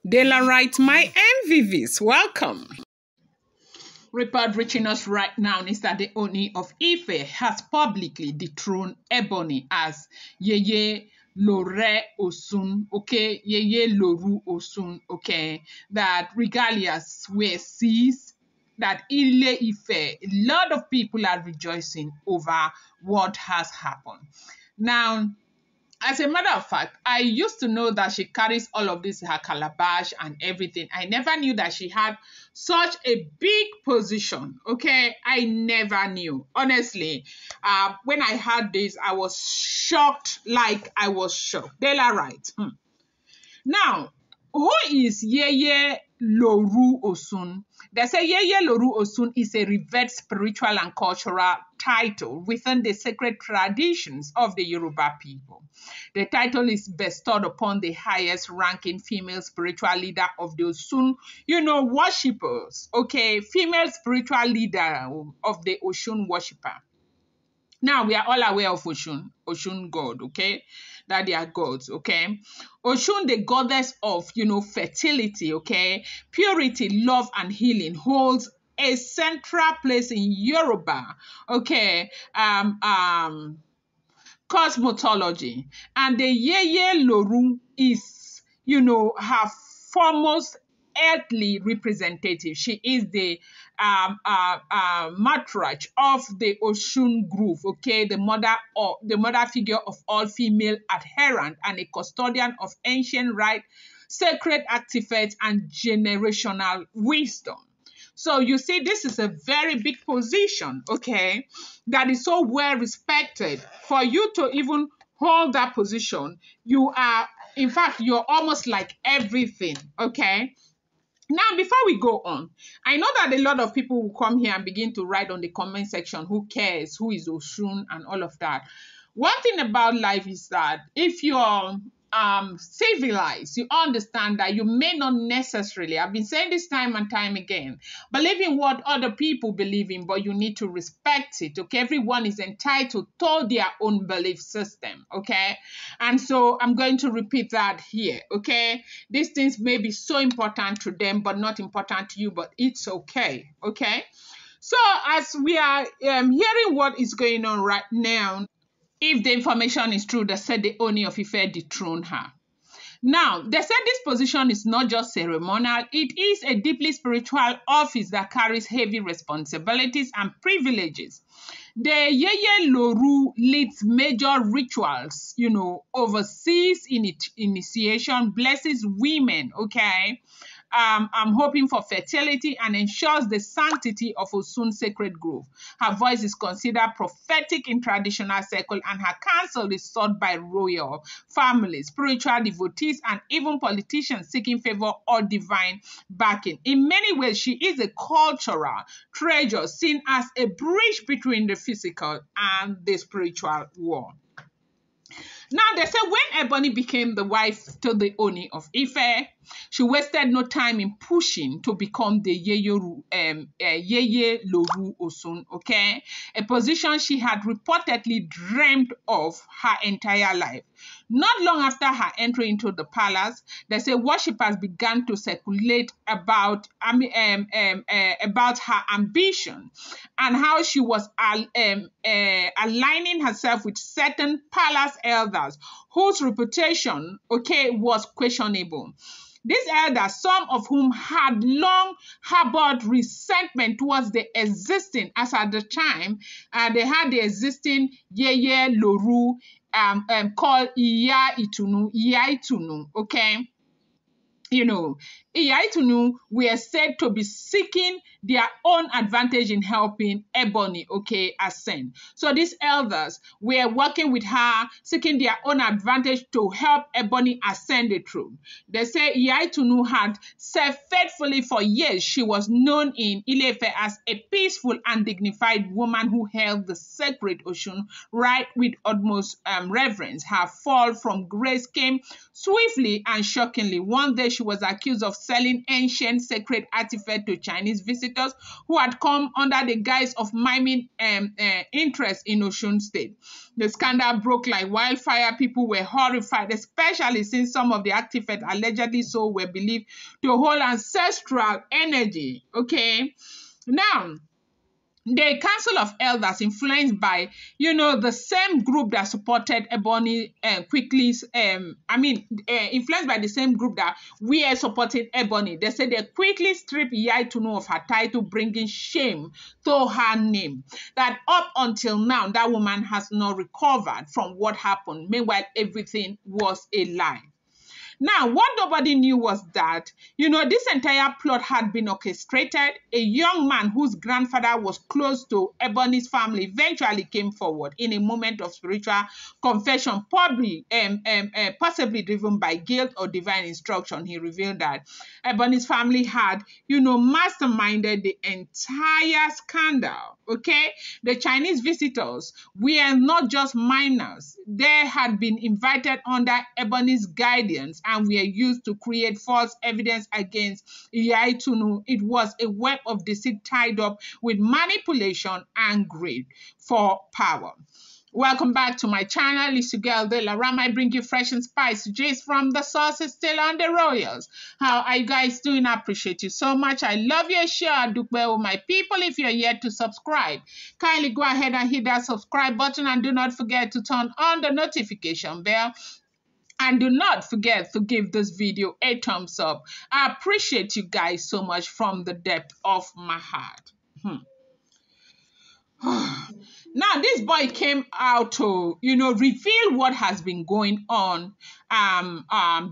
Daylight, my MVVs, welcome. Report reaching us right now is that the Ooni of Ife has publicly dethroned Ebony as Yeyeloru Ọṣun, okay? Yeyeloru Ọṣun, okay? That Regalias were seized, that Ile-Ife, a lot of people are rejoicing over what has happened. Now, as a matter of fact, I used to know that she carries all of this, her calabash and everything. I never knew that she had such a big position, okay? I never knew. Honestly, when I heard this, I was shocked, like I was shocked. They're right. Now, who is Yeyeloru Ọṣun? They say Yeyeloru Ọṣun is a revered spiritual and cultural title within the sacred traditions of the Yoruba people. The title is bestowed upon the highest ranking female spiritual leader of the Ọṣun, worshippers, okay? Female spiritual leader of the Ọṣun worshipper. Now, we are all aware of Ọṣun God, okay? That they are gods, okay? Ọṣun, the goddess of, fertility, okay? Purity, love, and healing, holds a central place in Yoruba, okay? Cosmology. And the Yeyeloru is, her foremost earthly representative. She is the matriarch of the Ọṣun group, okay, the mother figure of all female adherents and a custodian of ancient rite, sacred artifacts, and generational wisdom. So you see, this is a very big position, okay, that is so well respected. For you to even hold that position, you are, in fact, you're almost like everything, okay? Now, before we go on, I know that a lot of people will come here and begin to write on the comment section, who cares, who is Ọṣun, and all of that. One thing about life is that if you're civilized, you understand that you may not necessarily, I've been saying this time and time again, believe in what other people believe in, but you need to respect it, okay? Everyone is entitled to their own belief system, okay? And so I'm going to repeat that here, okay? These things may be so important to them, but not important to you, but it's okay, okay? So as we are hearing what is going on right now, if the information is true, they said the Ooni of Ife dethroned her. Now, they said this position is not just ceremonial, it is a deeply spiritual office that carries heavy responsibilities and privileges. The Yeyeloru leads major rituals, oversees initiation, blesses women, okay? I'm hoping for fertility and ensures the sanctity of Ọṣun sacred grove. Her voice is considered prophetic in traditional circles, and her counsel is sought by royal families, spiritual devotees, and even politicians seeking favor or divine backing. In many ways, she is a cultural treasure seen as a bridge between the physical and the spiritual world. Now, they say when Ebony became the wife to the Ooni of Ife, she wasted no time in pushing to become the Yeyeloru Ọṣun, okay? A position she had reportedly dreamed of her entire life. Not long after her entry into the palace, they say worshippers began to circulate about her ambition and how she was aligning herself with certain palace elders whose reputation, okay, was questionable. These elders, some of whom had long harbored resentment towards the existing, as at the time, they had the existing Yeyeloru called Yeyeloru, okay? Yeyeloru were said to be seeking their own advantage in helping Ebony, okay, ascend. So these elders were working with her, seeking their own advantage to help Ebony ascend the throne. They say Yeyeloru had served faithfully for years. She was known in Ile-Ife as a peaceful and dignified woman who held the sacred Ọṣun right with utmost reverence. Her fall from grace came swiftly and shockingly. One day she she was accused of selling ancient sacred artifacts to Chinese visitors who had come under the guise of miming interest in Osun State. The scandal broke like wildfire. People were horrified, especially since some of the artifacts allegedly sold were believed to hold ancestral energy. Okay, now the Council of Elders, influenced by, the same group that supported Ebony, influenced by the same group that we are supporting Ebony. They said they quickly stripped Yeyeloru of her title, bringing shame to her name. That up until now, that woman has not recovered from what happened. Meanwhile, everything was a lie. Now, what nobody knew was that, this entire plot had been orchestrated. A young man whose grandfather was close to Ebony's family eventually came forward in a moment of spiritual confession, possibly driven by guilt or divine instruction. He revealed that Ebony's family had, masterminded the entire scandal. Okay, the Chinese visitors were not just minors. They had been invited under Ebony's guidance and were used to create false evidence against Yeyeloru. It was a web of deceit tied up with manipulation and greed for power. Welcome back to my channel. It's your girl, Yeyeloru. I bring you fresh and spicy gist from the sources still on the royals. How are you guys doing? I appreciate you so much. I love you. Share, do well with my people. If you're yet to subscribe, kindly go ahead and hit that subscribe button and do not forget to turn on the notification bell. And do not forget to give this video a thumbs up. I appreciate you guys so much from the depth of my heart. Now, this boy came out to, reveal what has been going on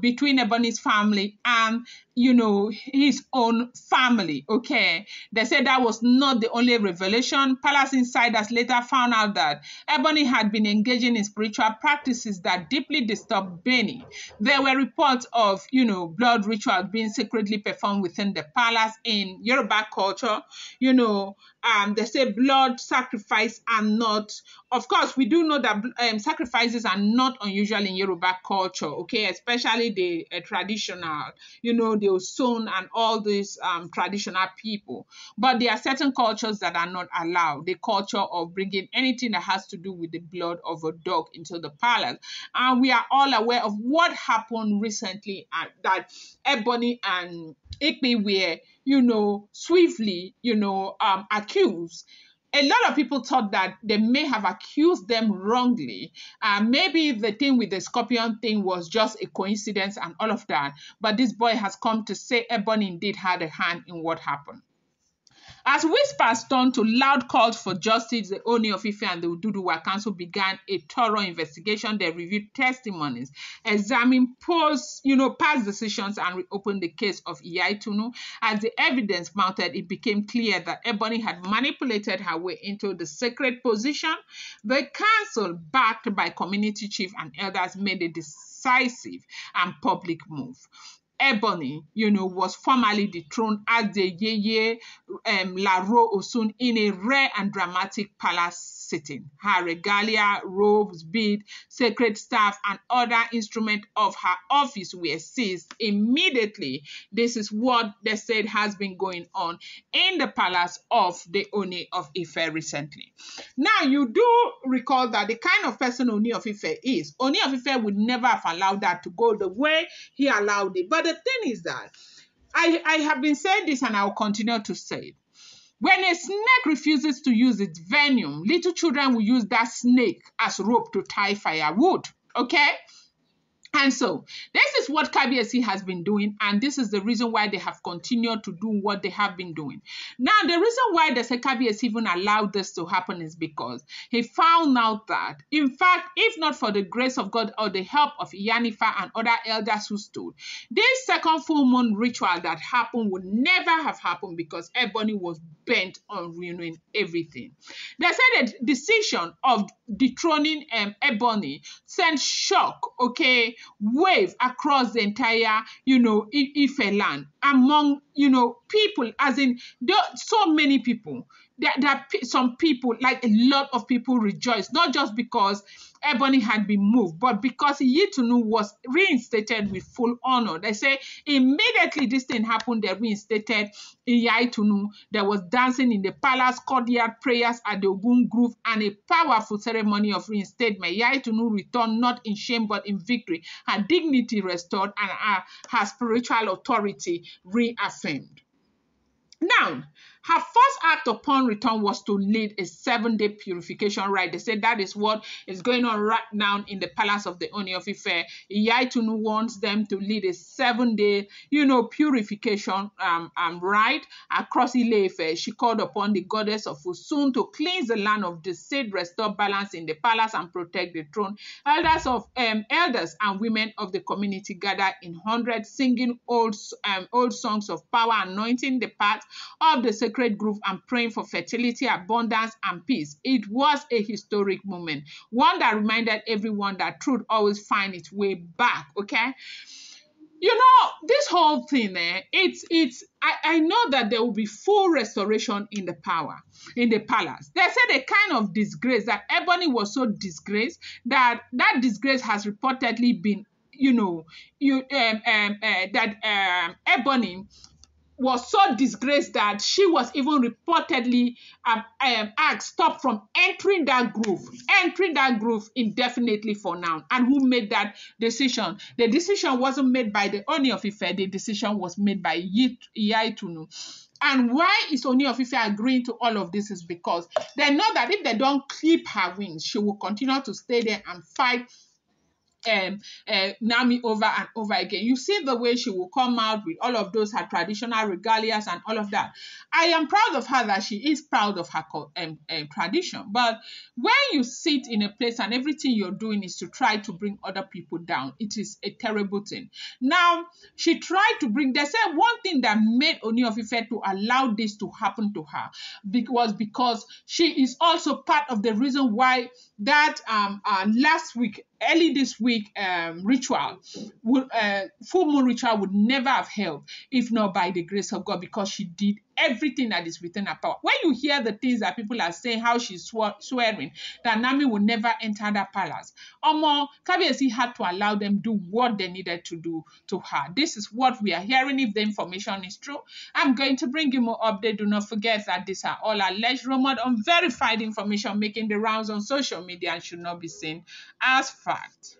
between Ebony's family and, his own family, okay? They said that was not the only revelation. Palace insiders later found out that Ebony had been engaging in spiritual practices that deeply disturbed Benny. There were reports of, blood rituals being secretly performed within the palace. In Yoruba culture, they say blood sacrifice are not, of course, we do know that sacrifices are not unusual in Yoruba culture, okay, especially the traditional, the Osun and all these traditional people. But there are certain cultures that are not allowed. The culture of bringing anything that has to do with the blood of a dog into the palace. And we are all aware of what happened recently, that Ebony and Ife were, swiftly, accused. A lot of people thought that they may have accused them wrongly. Maybe the thing with the scorpion thing was just a coincidence and all of that. But this boy has come to say Ebony indeed had a hand in what happened. As whispers turned to loud calls for justice, the Ooni of Ife and the Oduduwa Council began a thorough investigation. They reviewed testimonies, examined past decisions, and reopened the case of Yeyeloru. As the evidence mounted, it became clear that Ebony had manipulated her way into the sacred position. The council, backed by community chief and elders, made a decisive and public move. Ebony, was formally dethroned as the Yeyeloru Ọṣun in a rare and dramatic palace sitting. Her regalia, robes, beads, sacred staff, and other instruments of her office were seized immediately. This is what they said has been going on in the palace of the Ooni of Ife recently. Now, you do recall that the kind of person Ooni of Ife is, Ooni of Ife would never have allowed that to go the way he allowed it. But the thing is that I have been saying this and I will continue to say it. When a snake refuses to use its venom, little children will use that snake as rope to tie firewood, okay? And so, this is what Kabiyesi has been doing, and this is the reason why they have continued to do what they have been doing. Now, the reason why they say Kabiyesi even allowed this to happen is because he found out that, in fact, if not for the grace of God or the help of Yeyeloru and other elders who stood, this second full moon ritual that happened would never have happened because Ebony was bent on ruining everything. They said the decision of dethroning Ebony sent shock, okay, wave across the entire, Ife land among, people, as in there are so many people. There are some people, like a lot of people rejoice, not just because Ebony had been moved, but because Yitunu was reinstated with full honor, they say immediately this thing happened, they reinstated Yeyeloru. There was dancing in the palace, courtyard, prayers at the Ogun Grove, and a powerful ceremony of reinstatement. Yeyeloru returned not in shame but in victory, her dignity restored, and her spiritual authority reaffirmed. Now, her first act upon return was to lead a 7-day purification rite. They said that is what is going on right now in the palace of the Ooni of Ife. Yeyeloru wants them to lead a 7-day, purification rite across Ile-Ife. She called upon the goddess of Ọṣun to cleanse the land of deceit, restore balance in the palace, and protect the throne. Elders and women of the community gathered in hundreds, singing old songs of power, anointing the path of the sacred grove and praying for fertility, abundance, and peace. It was a historic moment, one that reminded everyone that truth always finds its way back, okay? This whole thing, I know that there will be full restoration in the palace. They said a kind of disgrace, that Ebony was so disgraced that disgrace has reportedly been, Ebony was so disgraced that she was even reportedly stopped from entering that grove indefinitely for now. And who made that decision? The decision wasn't made by the Ooni of Ife. The decision was made by Yeyeloru. And why is Ooni of Ife agreeing to all of this is because they know that if they don't clip her wings, she will continue to stay there and fight Nami over and over again. You see the way she will come out with all of those, her traditional regalias and all of that. I am proud of her that she is proud of her tradition. But when you sit in a place and everything you're doing is to try to bring other people down, it is a terrible thing. Now, she tried to bring, they said one thing that made Ooni of Ife to allow this to happen to her was because she is also part of the reason why that last week, early this week, full moon ritual would never have held if not by the grace of God, because she did everything that is within her power. When you hear the things that people are saying, how she's swearing that Nami will never enter that palace, Kabiyesi had to allow them do what they needed to do to her. This is what we are hearing. If the information is true, I'm going to bring you more update. Do not forget that these are all alleged, rumored, unverified information making the rounds on social media and should not be seen as fact.